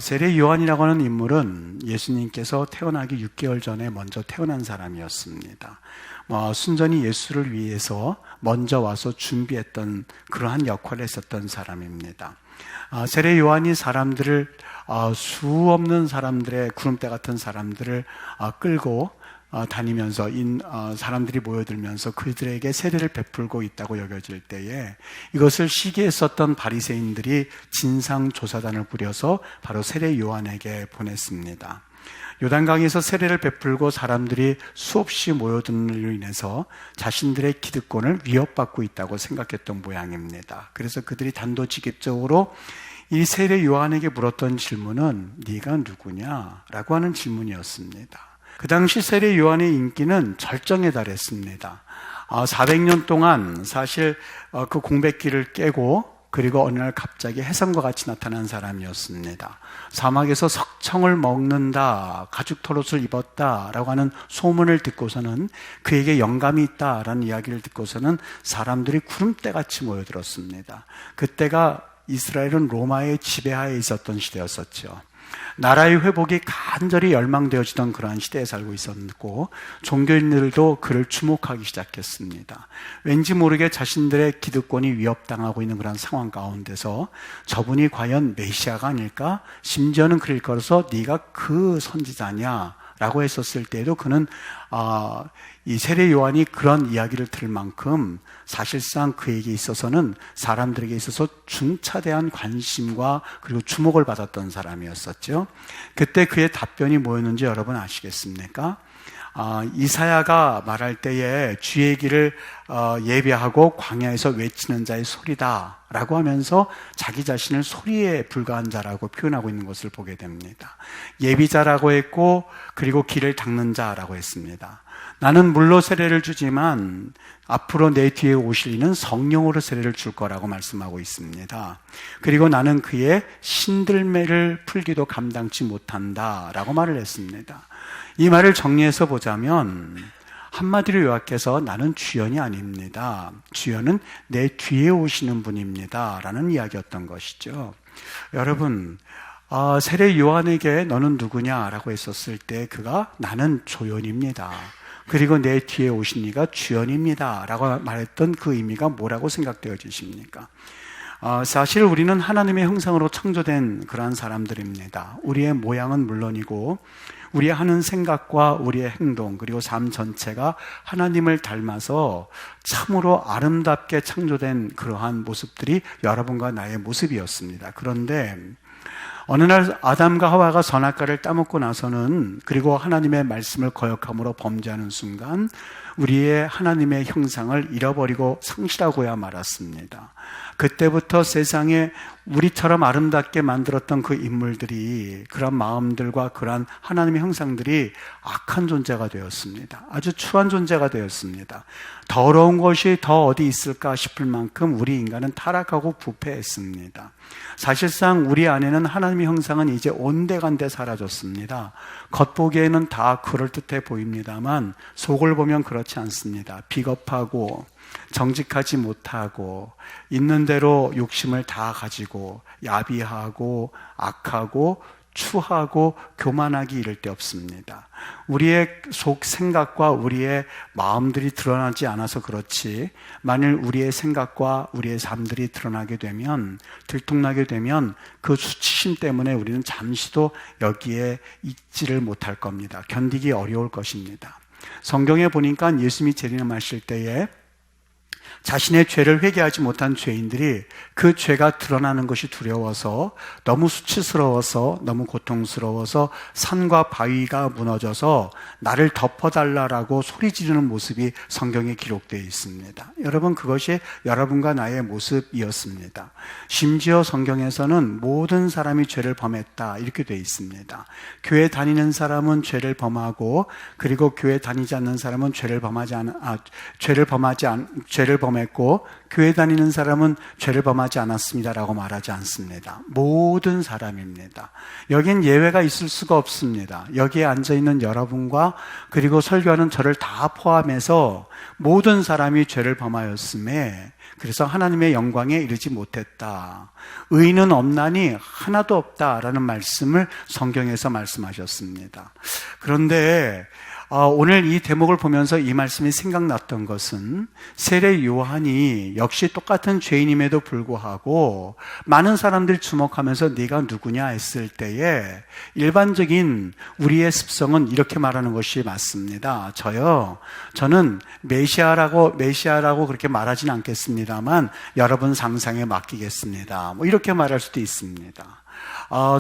세례 요한이라고 하는 인물은 예수님께서 태어나기 6개월 전에 먼저 태어난 사람이었습니다. 순전히 예수를 위해서 먼저 와서 준비했던 그러한 역할을 했었던 사람입니다. 세례 요한이 사람들을 수 없는 사람들의 구름대 같은 사람들을 끌고 다니면서 사람들이 모여들면서 그들에게 세례를 베풀고 있다고 여겨질 때에 이것을 시기했었던 바리새인들이 진상조사단을 부려서 바로 세례 요한에게 보냈습니다. 요단강에서 세례를 베풀고 사람들이 수없이 모여든으로 인해서 자신들의 기득권을 위협받고 있다고 생각했던 모양입니다. 그래서 그들이 단도직입적으로 이 세례 요한에게 물었던 질문은 네가 누구냐? 라고 하는 질문이었습니다. 그 당시 세례 요한의 인기는 절정에 달했습니다. 400년 동안 사실 그 공백기를 깨고 그리고 어느 날 갑자기 혜성과 같이 나타난 사람이었습니다. 사막에서 석청을 먹는다, 가죽 털옷을 입었다라고 하는 소문을 듣고서는 그에게 영감이 있다라는 이야기를 듣고서는 사람들이 구름대같이 모여들었습니다. 그때가 이스라엘은 로마의 지배하에 있었던 시대였었죠. 나라의 회복이 간절히 열망되어지던 그러한 시대에 살고 있었고 종교인들도 그를 주목하기 시작했습니다. 왠지 모르게 자신들의 기득권이 위협당하고 있는 그런 상황 가운데서 저분이 과연 메시아가 아닐까? 심지어는 그럴 거라서 네가 그 선지자냐? 라고 했었을 때에도 그는 이 세례 요한이 그런 이야기를 들을 만큼 사실상 그에게 있어서는 사람들에게 있어서 중차대한 관심과 그리고 주목을 받았던 사람이었었죠. 그때 그의 답변이 뭐였는지 여러분 아시겠습니까? 이사야가 말할 때에 주의 길을 예배하고 광야에서 외치는 자의 소리다 라고 하면서 자기 자신을 소리에 불과한 자라고 표현하고 있는 것을 보게 됩니다. 예비자라고 했고 그리고 길을 닦는 자라고 했습니다. 나는 물로 세례를 주지만 앞으로 내 뒤에 오실 이는 성령으로 세례를 줄 거라고 말씀하고 있습니다. 그리고 나는 그의 신들매를 풀기도 감당치 못한다라고 말을 했습니다. 이 말을 정리해서 보자면 한마디로 요약해서 나는 주연이 아닙니다. 주연은 내 뒤에 오시는 분입니다. 라는 이야기였던 것이죠. 여러분, 세례 요한에게 너는 누구냐라고 했었을 때 그가 나는 조연입니다. 그리고 내 뒤에 오신 이가 주연입니다. 라고 말했던 그 의미가 뭐라고 생각되어지십니까? 사실 우리는 하나님의 형상으로 창조된 그러한 사람들입니다. 우리의 모양은 물론이고 우리의 하는 생각과 우리의 행동 그리고 삶 전체가 하나님을 닮아서 참으로 아름답게 창조된 그러한 모습들이 여러분과 나의 모습이었습니다. 그런데 어느 날 아담과 하와가 선악과를 따먹고 나서는 그리고 하나님의 말씀을 거역함으로 범죄하는 순간 우리의 하나님의 형상을 잃어버리고 상실하고야 말았습니다. 그때부터 세상에 우리처럼 아름답게 만들었던 그 인물들이 그런 마음들과 그런 하나님의 형상들이 악한 존재가 되었습니다. 아주 추한 존재가 되었습니다. 더러운 것이 더 어디 있을까 싶을 만큼 우리 인간은 타락하고 부패했습니다. 사실상 우리 안에는 하나님의 형상은 이제 온데간데 사라졌습니다. 겉보기에는 다 그럴듯해 보입니다만 속을 보면 그렇지 않습니다. 비겁하고 정직하지 못하고 있는 대로 욕심을 다 가지고 야비하고 악하고 추하고 교만하기 이를 데 없습니다. 우리의 속 생각과 우리의 마음들이 드러나지 않아서 그렇지 만일 우리의 생각과 우리의 삶들이 드러나게 되면 들통나게 되면 그 수치심 때문에 우리는 잠시도 여기에 있지를 못할 겁니다. 견디기 어려울 것입니다. 성경에 보니까 예수님이 재림하실 때에 자신의 죄를 회개하지 못한 죄인들이 그 죄가 드러나는 것이 두려워서 너무 수치스러워서 너무 고통스러워서 산과 바위가 무너져서 나를 덮어달라고 소리 지르는 모습이 성경에 기록되어 있습니다. 여러분 그것이 여러분과 나의 모습이었습니다. 심지어 성경에서는 모든 사람이 죄를 범했다 이렇게 되어 있습니다. 교회 다니는 사람은 죄를 범하고 그리고 교회 다니지 않는 사람은 죄를 범하지 범했고 교회 다니는 사람은 죄를 범하지 않았습니다라고 말하지 않습니다. 모든 사람입니다. 여긴 예외가 있을 수가 없습니다. 여기에 앉아있는 여러분과 그리고 설교하는 저를 다 포함해서 모든 사람이 죄를 범하였음에 그래서 하나님의 영광에 이르지 못했다. 의인은 없나니 하나도 없다라는 말씀을 성경에서 말씀하셨습니다. 그런데 오늘 이 대목을 보면서 이 말씀이 생각났던 것은 세례 요한이 역시 똑같은 죄인임에도 불구하고 많은 사람들이 주목하면서 네가 누구냐 했을 때에 일반적인 우리의 습성은 이렇게 말하는 것이 맞습니다. 저는 메시아라고 그렇게 말하지는 않겠습니다만 여러분 상상에 맡기겠습니다. 뭐 이렇게 말할 수도 있습니다.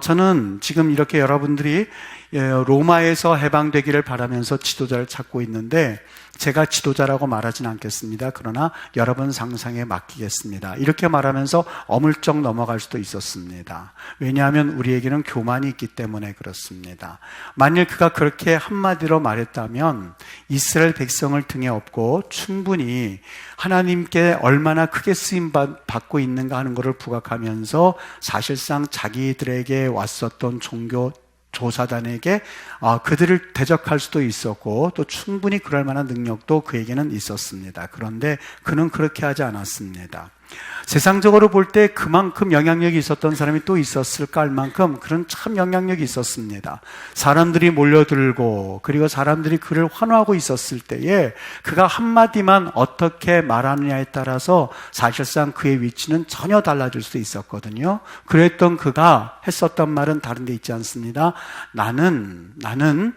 저는 지금 이렇게 여러분들이 로마에서 해방되기를 바라면서 지도자를 찾고 있는데 제가 지도자라고 말하진 않겠습니다. 그러나 여러분 상상에 맡기겠습니다. 이렇게 말하면서 어물쩍 넘어갈 수도 있었습니다. 왜냐하면 우리에게는 교만이 있기 때문에 그렇습니다. 만일 그가 그렇게 한마디로 말했다면 이스라엘 백성을 등에 업고 충분히 하나님께 얼마나 크게 쓰임받고 있는가 하는 것을 부각하면서 사실상 자기들에게 왔었던 종교 조사단에게 그들을 대적할 수도 있었고 또 충분히 그럴 만한 능력도 그에게는 있었습니다. 그런데 그는 그렇게 하지 않았습니다. 세상적으로 볼 때 그만큼 영향력이 있었던 사람이 또 있었을까 할 만큼 그런 참 영향력이 있었습니다. 사람들이 몰려들고 그리고 사람들이 그를 환호하고 있었을 때에 그가 한마디만 어떻게 말하느냐에 따라서 사실상 그의 위치는 전혀 달라질 수도 있었거든요. 그랬던 그가 했었던 말은 다른 데 있지 않습니다. 나는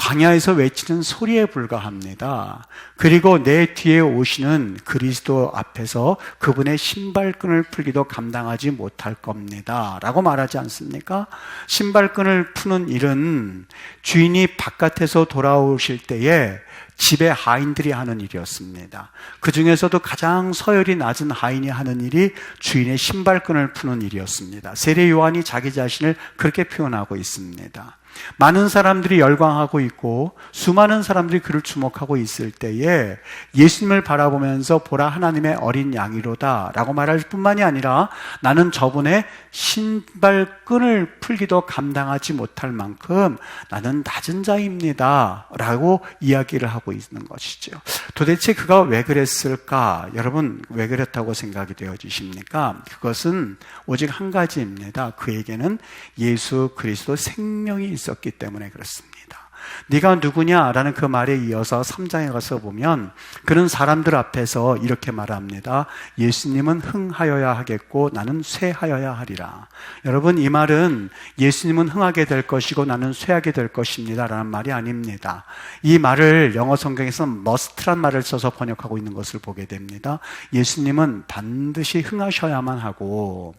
광야에서 외치는 소리에 불과합니다. 그리고 내 뒤에 오시는 그리스도 앞에서 그분의 신발끈을 풀기도 감당하지 못할 겁니다. 라고 말하지 않습니까? 신발끈을 푸는 일은 주인이 바깥에서 돌아오실 때에 집의 하인들이 하는 일이었습니다. 그 중에서도 가장 서열이 낮은 하인이 하는 일이 주인의 신발끈을 푸는 일이었습니다. 세례 요한이 자기 자신을 그렇게 표현하고 있습니다. 많은 사람들이 열광하고 있고 수많은 사람들이 그를 주목하고 있을 때에 예수님을 바라보면서 보라 하나님의 어린 양이로다 라고 말할 뿐만이 아니라 나는 저분의 신발끈을 풀기도 감당하지 못할 만큼 나는 낮은 자입니다 라고 이야기를 하고 있는 것이죠. 도대체 그가 왜 그랬을까? 여러분 왜 그랬다고 생각이 되어지십니까? 그것은 오직 한 가지입니다. 그에게는 예수 그리스도 생명이 있었기 때문에 그렇습니다. 네가 누구냐라는 그 말에 이어서 3장에 가서 보면 그는 사람들 앞에서 이렇게 말합니다. 예수님은 흥하여야 하겠고 나는 쇠하여야 하리라. 여러분 이 말은 예수님은 흥하게 될 것이고 나는 쇠하게 될 것입니다 라는 말이 아닙니다. 이 말을 영어 성경에서는 must란 말을 써서 번역하고 있는 것을 보게 됩니다. 예수님은 반드시 흥하셔야만 하고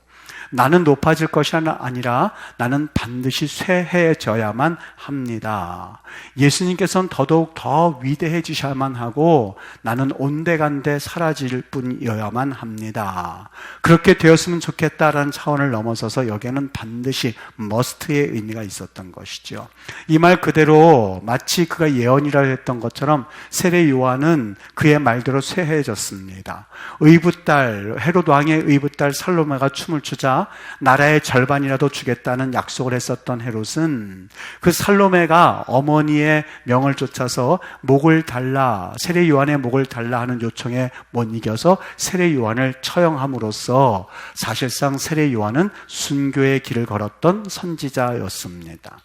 나는 높아질 것이 아니라 나는 반드시 쇠해져야만 합니다. 예수님께서는 더더욱 더 위대해지셔야만 하고 나는 온데간데 사라질 뿐이어야만 합니다. 그렇게 되었으면 좋겠다라는 차원을 넘어서서 여기에는 반드시 must의 의미가 있었던 것이죠. 이 말 그대로 마치 그가 예언이라 했던 것처럼 세례 요한은 그의 말대로 쇠해졌습니다. 헤롯 왕의 의붓딸 살로메가 춤을 추자 나라의 절반이라도 주겠다는 약속을 했었던 헤롯은 그 살로메가 어머니의 명을 쫓아서 목을 달라 세례 요한의 목을 달라 하는 요청에 못 이겨서 세례 요한을 처형함으로써 사실상 세례 요한은 순교의 길을 걸었던 선지자였습니다.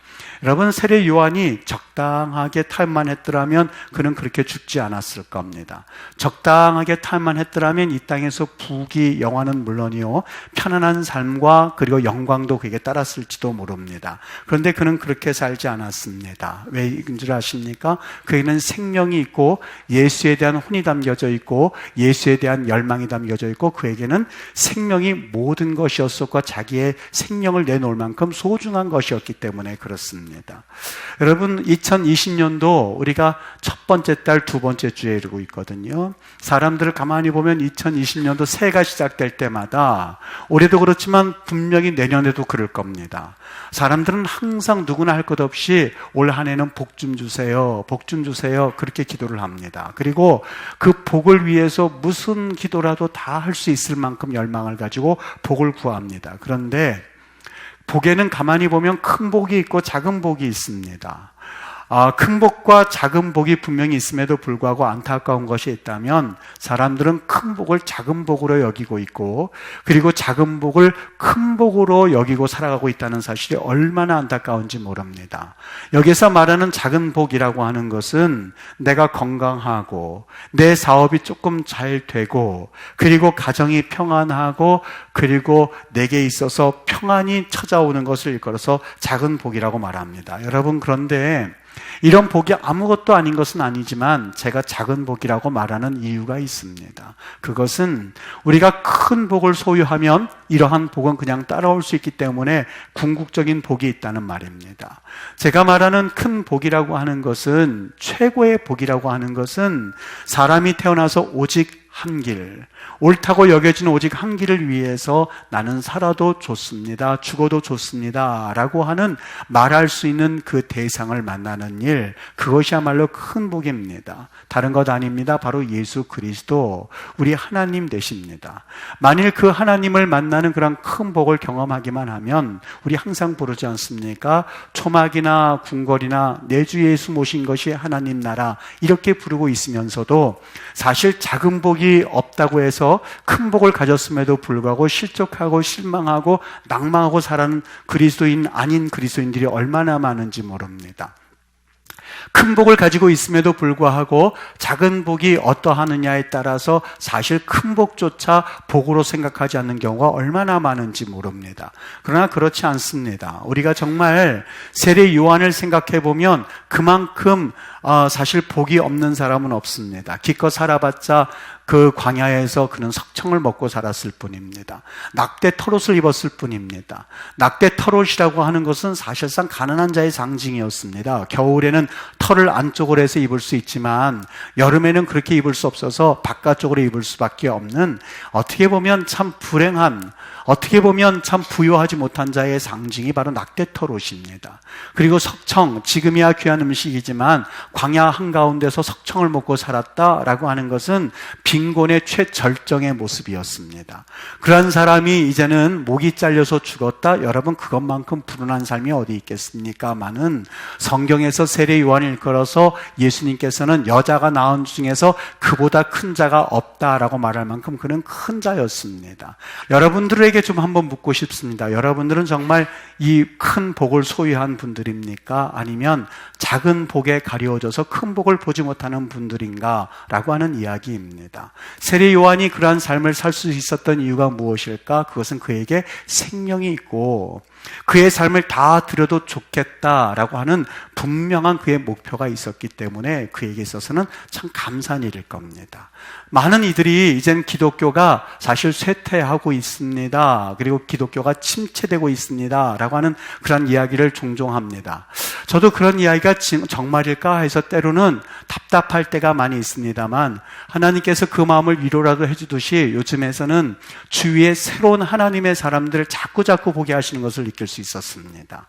여러분 세례 요한이 적당하게 탈만 했더라면 그는 그렇게 죽지 않았을 겁니다. 적당하게 탈만 했더라면 이 땅에서 부귀 영화는 물론이요 편안한 삶과 그리고 영광도 그에게 따랐을지도 모릅니다. 그런데 그는 그렇게 살지 않았습니다. 왜인 줄 아십니까? 그에게는 생명이 있고 예수에 대한 혼이 담겨져 있고 예수에 대한 열망이 담겨져 있고 그에게는 생명이 모든 것이었었고 자기의 생명을 내놓을 만큼 소중한 것이었기 때문에 그렇습니다. 여러분 2020년도 우리가 첫 번째 달 두 번째 주에 이르고 있거든요. 사람들을 가만히 보면 2020년도 새해가 시작될 때마다 올해도 그렇지만 그렇지만 분명히 내년에도 그럴 겁니다. 사람들은 항상 누구나 할 것 없이 올 한 해는 복 좀 주세요, 복 좀 주세요, 그렇게 기도를 합니다. 그리고 그 복을 위해서 무슨 기도라도 다 할 수 있을 만큼 열망을 가지고 복을 구합니다. 그런데 복에는 가만히 보면 큰 복이 있고 작은 복이 있습니다. 큰 복과 작은 복이 분명히 있음에도 불구하고 안타까운 것이 있다면 사람들은 큰 복을 작은 복으로 여기고 있고, 그리고 작은 복을 큰 복으로 여기고 살아가고 있다는 사실이 얼마나 안타까운지 모릅니다. 여기서 말하는 작은 복이라고 하는 것은 내가 건강하고 내 사업이 조금 잘 되고, 그리고 가정이 평안하고, 그리고 내게 있어서 평안이 찾아오는 것을 일컬어서 작은 복이라고 말합니다. 여러분, 그런데 이런 복이 아무것도 아닌 것은 아니지만 제가 작은 복이라고 말하는 이유가 있습니다. 그것은 우리가 큰 복을 소유하면 이러한 복은 그냥 따라올 수 있기 때문에 궁극적인 복이 있다는 말입니다. 제가 말하는 큰 복이라고 하는 것은, 최고의 복이라고 하는 것은 사람이 태어나서 오직 한 길, 옳다고 여겨지는 오직 한 길을 위해서 나는 살아도 좋습니다, 죽어도 좋습니다 라고 하는 말할 수 있는 그 대상을 만나는 일, 그것이야말로 큰 복입니다. 다른 것 아닙니다. 바로 예수 그리스도, 우리 하나님 되십니다. 만일 그 하나님을 만나는 그런 큰 복을 경험하기만 하면 우리 항상 부르지 않습니까? 초막이나 궁궐이나 내 주 예수 모신 것이 하나님 나라, 이렇게 부르고 있으면서도 사실 작은 복이 없다고 해서 큰 복을 가졌음에도 불구하고 실족하고 실망하고 낭망하고 살아가는 그리스도인 아닌 그리스도인들이 얼마나 많은지 모릅니다. 큰 복을 가지고 있음에도 불구하고 작은 복이 어떠하느냐에 따라서 사실 큰 복조차 복으로 생각하지 않는 경우가 얼마나 많은지 모릅니다. 그러나 그렇지 않습니다. 우리가 정말 세례 요한을 생각해 보면 그만큼 사실 복이 없는 사람은 없습니다. 기껏 살아봤자 그 광야에서 그는 석청을 먹고 살았을 뿐입니다. 낙대 털옷을 입었을 뿐입니다. 낙대 털옷이라고 하는 것은 사실상 가난한 자의 상징이었습니다. 겨울에는 털을 안쪽으로 해서 입을 수 있지만 여름에는 그렇게 입을 수 없어서 바깥쪽으로 입을 수밖에 없는, 어떻게 보면 참 불행한, 어떻게 보면 참 부유하지 못한 자의 상징이 바로 낙대 털옷입니다. 그리고 석청, 지금이야 귀한 음식이지만 광야 한가운데서 석청을 먹고 살았다라고 하는 것은 빈곤의 최절정의 모습이었습니다. 그러한 사람이 이제는 목이 잘려서 죽었다? 여러분, 그것만큼 불운한 삶이 어디 있겠습니까마는 성경에서 세례 요한을 일컬어서 예수님께서는 여자가 낳은 중에서 그보다 큰 자가 없다라고 말할 만큼 그는 큰 자였습니다. 여러분들에게 좀 한번 묻고 싶습니다. 여러분들은 정말 이 큰 복을 소유한 분들입니까? 아니면 작은 복에 가려워져서 큰 복을 보지 못하는 분들인가? 라고 하는 이야기입니다. 세례 요한이 그러한 삶을 살 수 있었던 이유가 무엇일까? 그것은 그에게 생명이 있고 그의 삶을 다 드려도 좋겠다라고 하는 분명한 그의 목표가 있었기 때문에 그에게 있어서는 참 감사한 일일 겁니다. 많은 이들이 이젠 기독교가 사실 쇠퇴하고 있습니다. 그리고 기독교가 침체되고 있습니다. 라고 하는 그런 이야기를 종종 합니다. 저도 그런 이야기가 정말일까 해서 때로는 답답할 때가 많이 있습니다만 하나님께서 그 마음을 위로라도 해주듯이 요즘에서는 주위에 새로운 하나님의 사람들을 자꾸 보게 하시는 것을 느낄 수 있었습니다.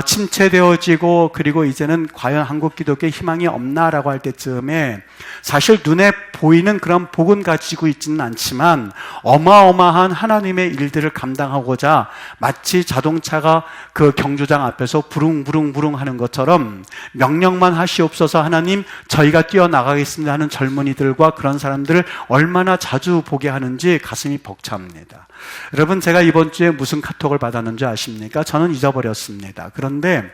침체되어지고 그리고 이제는 과연 한국 기독교에 희망이 없나라고 할 때쯤에 사실 눈에 보이는 그런 복은 가지고 있지는 않지만 어마어마한 하나님의 일들을 감당하고자 마치 자동차가 그 경주장 앞에서 부릉부릉 하는 것처럼 명령만 하시옵소서 하나님 저희가 뛰어나가겠습니다 하는 젊은이들과 그런 사람들을 얼마나 자주 보게 하는지 가슴이 벅찹니다. 여러분, 제가 이번 주에 무슨 카톡을 받았는지 아십니까? 저는 잊어버렸습니다. 그런데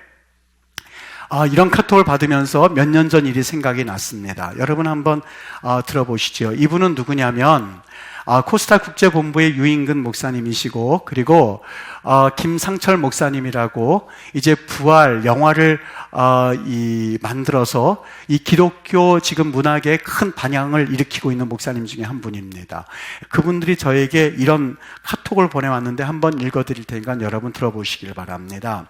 이런 카톡을 받으면서 몇 년 전 일이 생각이 났습니다. 여러분 한번 들어보시죠. 이분은 누구냐면 코스타 국제본부의 유인근 목사님이시고 그리고 김상철 목사님이라고 이제 부활 영화를 만들어서 이 기독교 지금 문학에 큰 반향을 일으키고 있는 목사님 중에 한 분입니다. 그분들이 저에게 이런 카톡을 보내왔는데 한번 읽어드릴 테니까 여러분 들어보시길 바랍니다.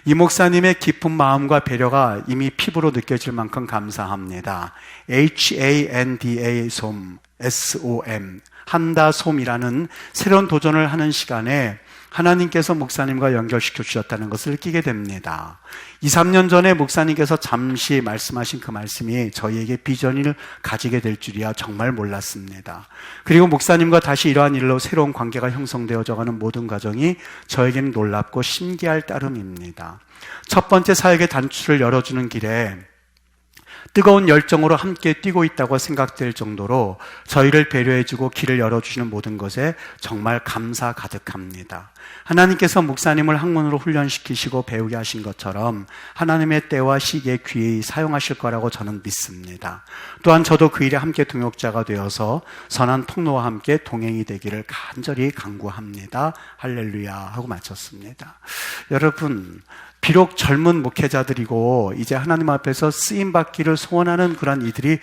이 목사님의 깊은 마음과 배려가 이미 피부로 느껴질 만큼 감사합니다. HANDA SOM, SOM, 한다솜이라는 새로운 도전을 하는 시간에 하나님께서 목사님과 연결시켜 주셨다는 것을 느끼게 됩니다. 2, 3년 전에 목사님께서 잠시 말씀하신 그 말씀이 저희에게 비전을 가지게 될 줄이야 정말 몰랐습니다. 그리고 목사님과 다시 이러한 일로 새로운 관계가 형성되어져가는 모든 과정이 저에게는 놀랍고 신기할 따름입니다. 첫 번째 사역의 단추를 열어주는 길에 뜨거운 열정으로 함께 뛰고 있다고 생각될 정도로 저희를 배려해주고 길을 열어주시는 모든 것에 정말 감사 가득합니다. 하나님께서 목사님을 학문으로 훈련시키시고 배우게 하신 것처럼 하나님의 때와 시기에 귀히 사용하실 거라고 저는 믿습니다. 또한 저도 그 일에 함께 동역자가 되어서 선한 통로와 함께 동행이 되기를 간절히 간구합니다. 할렐루야 하고 마쳤습니다. 여러분, 비록 젊은 목회자들이고 이제 하나님 앞에서 쓰임받기를 소원하는 그런 이들이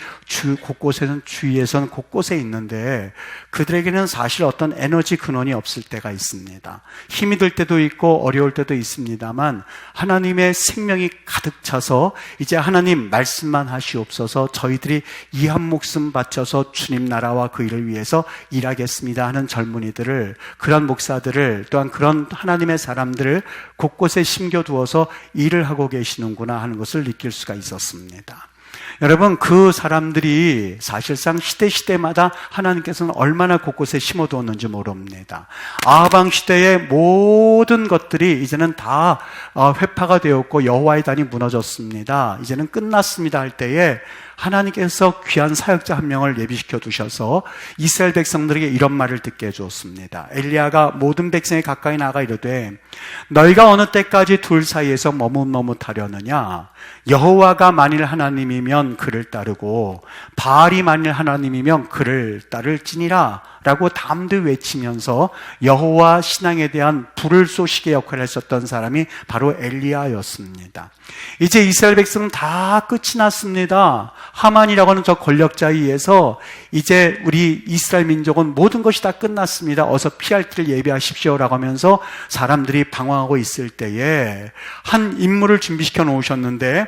주위에선 곳곳에 있는데 그들에게는 사실 어떤 에너지 근원이 없을 때가 있습니다. 힘이 들 때도 있고 어려울 때도 있습니다만 하나님의 생명이 가득 차서 이제 하나님 말씀만 하시옵소서, 저희들이 이 한 목숨 바쳐서 주님 나라와 그 일을 위해서 일하겠습니다 하는 젊은이들을, 그런 목사들을, 또한 그런 하나님의 사람들을 곳곳에 심겨두어서 일을 하고 계시는구나 하는 것을 느낄 수가 있었습니다. 여러분, 그 사람들이 사실상 시대마다 하나님께서는 얼마나 곳곳에 심어두었는지 모릅니다. 아하방 시대의 모든 것들이 이제는 다 회파가 되었고 여호와의 단이 무너졌습니다. 이제는 끝났습니다 할 때에 하나님께서 귀한 사역자 한 명을 예비시켜 두셔서 이스라엘 백성들에게 이런 말을 듣게 해주었습니다. 엘리야가 모든 백성에 가까이 나가 이르되 너희가 어느 때까지 둘 사이에서 머뭇머뭇하려느냐? 여호와가 만일 하나님이면 그를 따르고 바알이 만일 하나님이면 그를 따를지니라 라고 담대 외치면서 여호와 신앙에 대한 불을 쏘시게 역할을 했었던 사람이 바로 엘리야였습니다. 이제 이스라엘 백성은 다 끝이 났습니다. 하만이라고 하는 저 권력자에 의해서 이제 우리 이스라엘 민족은 모든 것이 다 끝났습니다. 어서 피할 길을 예비하십시오라고 하면서 사람들이 방황하고 있을 때에 한 인물을 준비시켜 놓으셨는데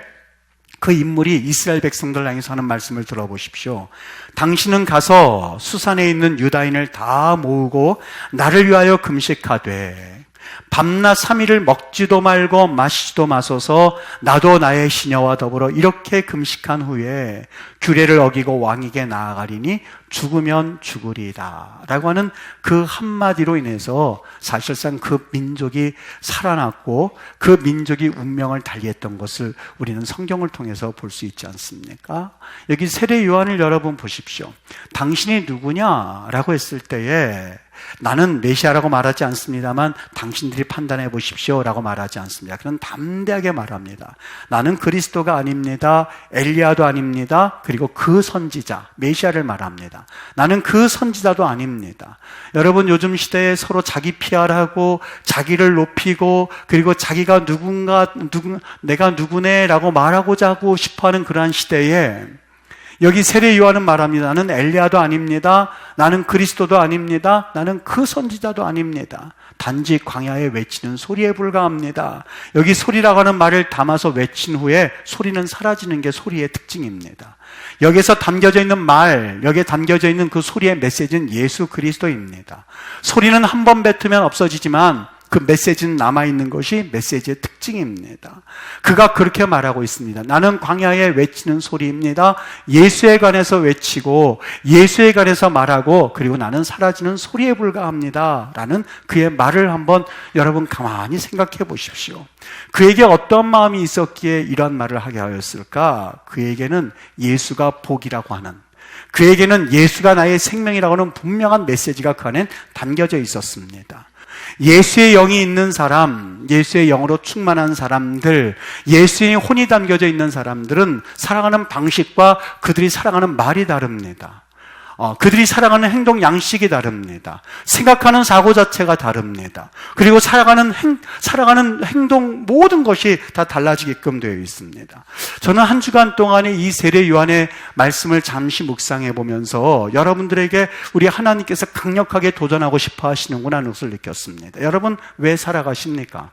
그 인물이 이스라엘 백성들 향해서 하는 말씀을 들어보십시오. 당신은 가서 수산에 있는 유다인을 다 모으고 나를 위하여 금식하되 밤낮 3일을 먹지도 말고 마시지도 마소서 나도 나의 시녀와 더불어 이렇게 금식한 후에 규례를 어기고 왕에게 나아가리니 죽으면 죽으리이다 라고 하는 그 한마디로 인해서 사실상 그 민족이 살아났고 그 민족이 운명을 달리했던 것을 우리는 성경을 통해서 볼 수 있지 않습니까? 여기 세례 요한을 여러분 보십시오. 당신이 누구냐라고 했을 때에 나는 메시아라고 말하지 않습니다만 당신들이 판단해 보십시오 라고 말하지 않습니다. 그는 담대하게 말합니다. 나는 그리스도가 아닙니다. 엘리야도 아닙니다. 그리고 그 선지자, 메시아를 말합니다. 나는 그 선지자도 아닙니다. 여러분, 요즘 시대에 서로 자기 PR하고 자기를 높이고 그리고 자기가 내가 누구네 라고 말하고자 하고 싶어하는 그러한 시대에 여기 세례 요한은 말합니다. 나는 엘리야도 아닙니다. 나는 그리스도도 아닙니다. 나는 그 선지자도 아닙니다. 단지 광야에 외치는 소리에 불과합니다. 여기 소리라고 하는 말을 담아서 외친 후에 소리는 사라지는 게 소리의 특징입니다. 여기서 담겨져 있는 말, 여기에 담겨져 있는 그 소리의 메시지는 예수 그리스도입니다. 소리는 한 번 뱉으면 없어지지만 그 메시지는 남아있는 것이 메시지의 특징입니다. 그가 그렇게 말하고 있습니다. 나는 광야에 외치는 소리입니다. 예수에 관해서 외치고 예수에 관해서 말하고 그리고 나는 사라지는 소리에 불과합니다 라는 그의 말을 한번 여러분 가만히 생각해 보십시오. 그에게 어떤 마음이 있었기에 이런 말을 하게 하였을까? 그에게는 예수가 복이라고 하는, 그에게는 예수가 나의 생명이라고 하는 분명한 메시지가 그 안에 담겨져 있었습니다. 예수의 영이 있는 사람, 예수의 영으로 충만한 사람들, 예수의 혼이 담겨져 있는 사람들은 살아가는 방식과 그들이 살아가는 말이 다릅니다. 그들이 살아가는 행동 양식이 다릅니다. 생각하는 사고 자체가 다릅니다. 그리고 살아가는 행동 모든 것이 다 달라지게끔 되어 있습니다. 저는 한 주간 동안에 이 세례 요한의 말씀을 잠시 묵상해 보면서 여러분들에게 우리 하나님께서 강력하게 도전하고 싶어 하시는구나 하는 것을 느꼈습니다. 여러분, 왜 살아가십니까?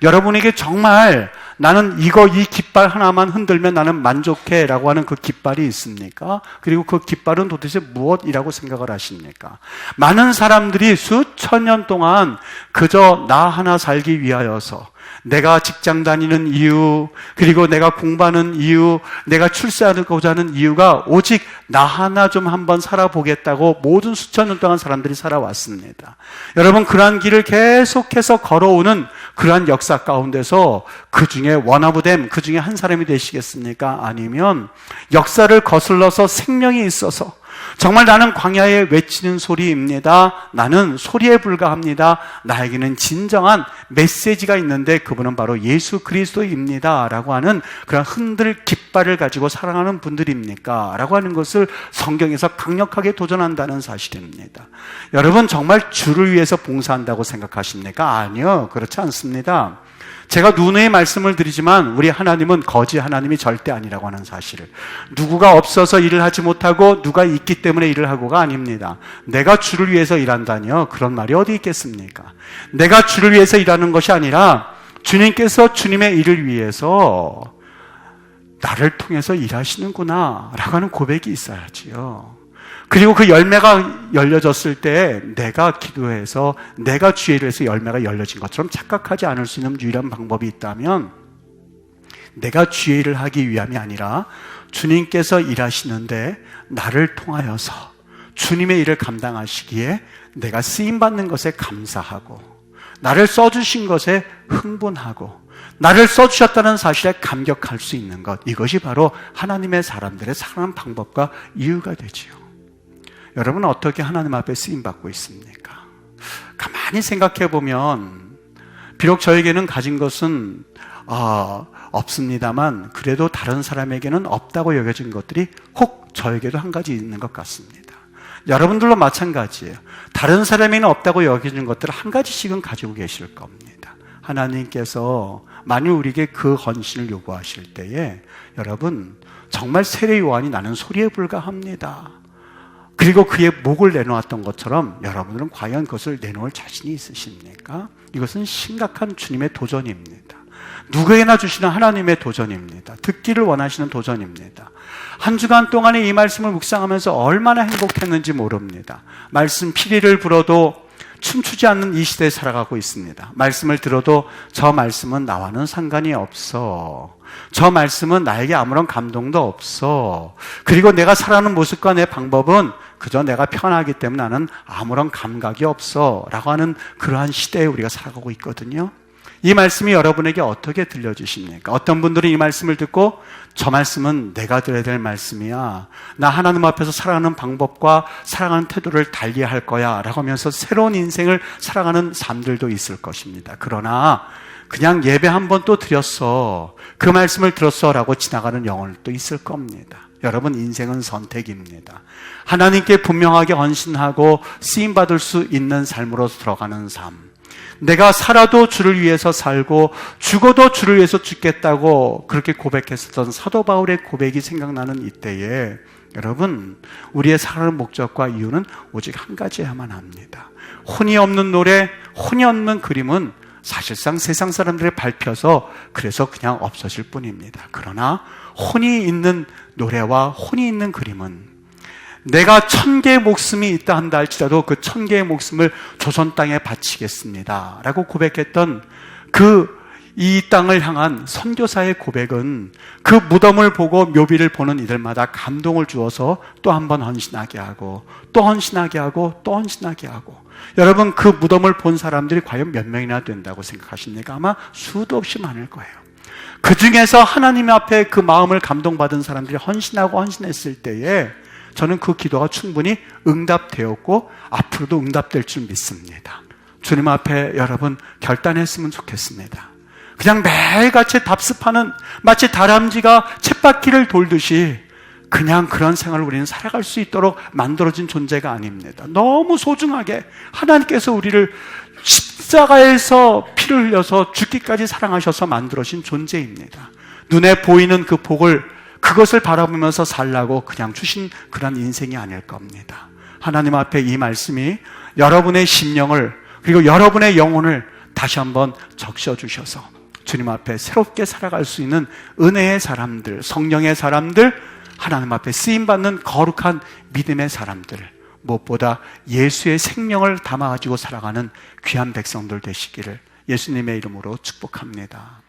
여러분에게 정말 나는 이 깃발 하나만 흔들면 나는 만족해 라고 하는 그 깃발이 있습니까? 그리고 그 깃발은 도대체 무엇이라고 생각을 하십니까? 많은 사람들이 수천 년 동안 그저 나 하나 살기 위하여서, 내가 직장 다니는 이유, 그리고 내가 공부하는 이유, 내가 출세하고자 하는 이유가 오직 나 하나 좀 한번 살아보겠다고 모든 수천 년 동안 사람들이 살아왔습니다. 여러분, 그러한 길을 계속해서 걸어오는 그러한 역사 가운데서 그 중에 원어브댐, 그 중에 한 사람이 되시겠습니까? 아니면 역사를 거슬러서 생명이 있어서 정말 나는 광야에 외치는 소리입니다. 나는 소리에 불과합니다. 나에게는 진정한 메시지가 있는데 그분은 바로 예수 그리스도입니다. 라고 하는 그런 흔들 깃발을 가지고 살아가는 분들입니까? 라고 하는 것을 성경에서 강력하게 도전한다는 사실입니다. 여러분, 정말 주를 위해서 봉사한다고 생각하십니까? 아니요, 그렇지 않습니다. 제가 누누이 말씀을 드리지만 우리 하나님은 거지 하나님이 절대 아니라고 하는 사실을, 누구가 없어서 일을 하지 못하고 누가 있기 때문에 일을 하고가 아닙니다. 내가 주를 위해서 일한다니요, 그런 말이 어디 있겠습니까? 내가 주를 위해서 일하는 것이 아니라 주님께서 주님의 일을 위해서 나를 통해서 일하시는구나 라고 하는 고백이 있어야지요. 그리고 그 열매가 열려졌을 때 내가 기도해서 내가 주의 일을 해서 열매가 열려진 것처럼 착각하지 않을 수 있는 유일한 방법이 있다면, 내가 주의 일을 하기 위함이 아니라 주님께서 일하시는데 나를 통하여서 주님의 일을 감당하시기에 내가 쓰임받는 것에 감사하고, 나를 써주신 것에 흥분하고, 나를 써주셨다는 사실에 감격할 수 있는 것, 이것이 바로 하나님의 사람들의 살아가는 방법과 이유가 되지요. 여러분, 어떻게 하나님 앞에 쓰임받고 있습니까? 가만히 생각해 보면 비록 저에게는 가진 것은 없습니다만 그래도 다른 사람에게는 없다고 여겨진 것들이 혹 저에게도 한 가지 있는 것 같습니다. 여러분들도 마찬가지예요. 다른 사람에게는 없다고 여겨진 것들을 한 가지씩은 가지고 계실 겁니다. 하나님께서 만일 우리에게 그 헌신을 요구하실 때에 여러분, 정말 세례 요한이 나는 소리에 불과합니다, 그리고 그의 목을 내놓았던 것처럼 여러분들은 과연 그것을 내놓을 자신이 있으십니까? 이것은 심각한 주님의 도전입니다. 누구에게나 주시는 하나님의 도전입니다. 듣기를 원하시는 도전입니다. 한 주간 동안에 이 말씀을 묵상하면서 얼마나 행복했는지 모릅니다. 말씀 피리를 불어도 춤추지 않는 이 시대에 살아가고 있습니다. 말씀을 들어도 저 말씀은 나와는 상관이 없어, 저 말씀은 나에게 아무런 감동도 없어, 그리고 내가 살아가는 모습과 내 방법은 그저 내가 편하기 때문에 나는 아무런 감각이 없어 라고 하는 그러한 시대에 우리가 살아가고 있거든요. 이 말씀이 여러분에게 어떻게 들려지십니까? 어떤 분들은 이 말씀을 듣고 저 말씀은 내가 들어야 될 말씀이야, 나 하나님 앞에서 살아가는 방법과 살아가는 태도를 달리할 거야 라고 하면서 새로운 인생을 살아가는 사람들도 있을 것입니다. 그러나 그냥 예배 한 번 또 드렸어, 그 말씀을 들었어 라고 지나가는 영혼도 있을 겁니다. 여러분, 인생은 선택입니다. 하나님께 분명하게 헌신하고 쓰임받을 수 있는 삶으로 들어가는 삶, 내가 살아도 주를 위해서 살고 죽어도 주를 위해서 죽겠다고 그렇게 고백했었던 사도 바울의 고백이 생각나는 이때에 여러분, 우리의 살아가는 목적과 이유는 오직 한 가지여야만 합니다. 혼이 없는 노래, 혼이 없는 그림은 사실상 세상 사람들을 밟혀서 그래서 그냥 없어질 뿐입니다. 그러나 혼이 있는 노래와 혼이 있는 그림은, 내가 1000개의 목숨이 있다 한다 할지라도 그 1000개의 목숨을 조선 땅에 바치겠습니다 라고 고백했던 이 땅을 향한 선교사의 고백은 그 무덤을 보고 묘비를 보는 이들마다 감동을 주어서 또 한 번 헌신하게 하고 또 헌신하게 하고 또 헌신하게 하고, 여러분, 그 무덤을 본 사람들이 과연 몇 명이나 된다고 생각하십니까? 아마 수도 없이 많을 거예요. 그 중에서 하나님 앞에 그 마음을 감동받은 사람들이 헌신하고 헌신했을 때에 저는 그 기도가 충분히 응답되었고 앞으로도 응답될 줄 믿습니다. 주님 앞에 여러분 결단했으면 좋겠습니다. 그냥 매일같이 답습하는, 마치 다람쥐가 쳇바퀴를 돌듯이 그냥 그런 생활을 우리는 살아갈 수 있도록 만들어진 존재가 아닙니다. 너무 소중하게 하나님께서 우리를 십자가에서 피를 흘려서 죽기까지 사랑하셔서 만들어진 존재입니다. 눈에 보이는 그 복을, 그것을 바라보면서 살라고 그냥 주신 그런 인생이 아닐 겁니다. 하나님 앞에 이 말씀이 여러분의 심령을, 그리고 여러분의 영혼을 다시 한번 적셔주셔서 주님 앞에 새롭게 살아갈 수 있는 은혜의 사람들, 성령의 사람들, 하나님 앞에 쓰임받는 거룩한 믿음의 사람들, 무엇보다 예수의 생명을 담아가지고 살아가는 귀한 백성들 되시기를 예수님의 이름으로 축복합니다.